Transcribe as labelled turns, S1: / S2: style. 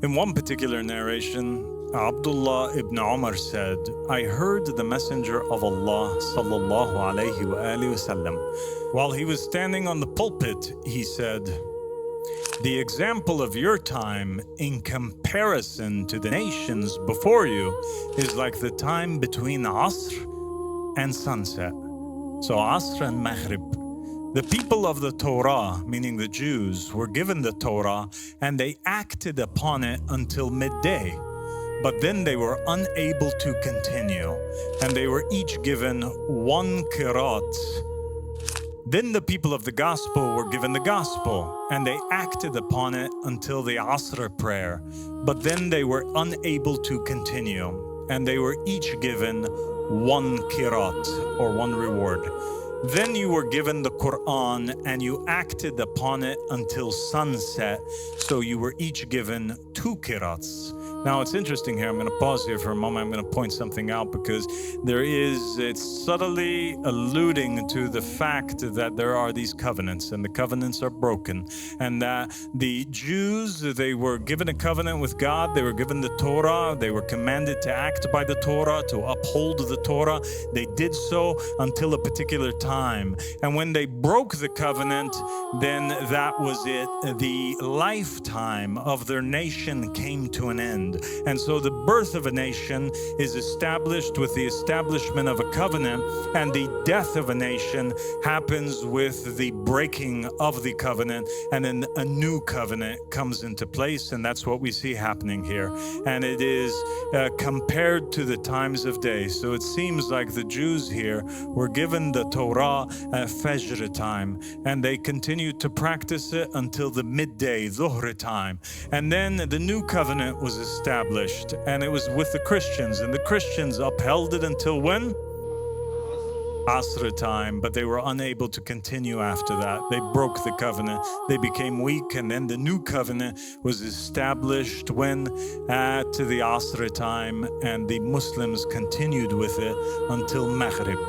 S1: In one particular narration, Abdullah ibn Umar said, I heard the Messenger of Allah sallallahu alayhi wa alihi wasallam. While he was standing on the pulpit, he said, the example of your time in comparison to the nations before you is like the time between Asr and sunset. So Asr and Maghrib. The people of the Torah, meaning the Jews, were given the Torah and they acted upon it until midday. But then they were unable to continue, and they were each given one qirat. Then the people of the gospel were given the gospel, and they acted upon it until the Asr prayer. But then they were unable to continue, and they were each given one qirat, or one reward. Then you were given the Quran and you acted upon it until sunset, so you were each given 2 qirats. Now it's interesting here, I'm going to pause here for a moment, I'm going to point something out because it's subtly alluding to the fact that there are these covenants and the covenants are broken, and that the Jews, they were given a covenant with God, they were given the Torah, they were commanded to act by the Torah, to uphold the Torah. They did so until a particular time, and when they broke the covenant, then that was it. The lifetime of their nation came to an end. And so the birth of a nation is established with the establishment of a covenant, and the death of a nation happens with the breaking of the covenant, and then a new covenant comes into place, and that's what we see happening here. And it is compared to the times of day. So it seems like the Jews here were given the Torah at Fajr time, and they continued to practice it until the midday, ظهور time. And then the new covenant was established, and it was with the Christians, and the Christians upheld it until when? Asr time, but they were unable to continue after that. They broke the covenant, they became weak, and then the new covenant was established when? To the Asr time, and the Muslims continued with it until Maghrib.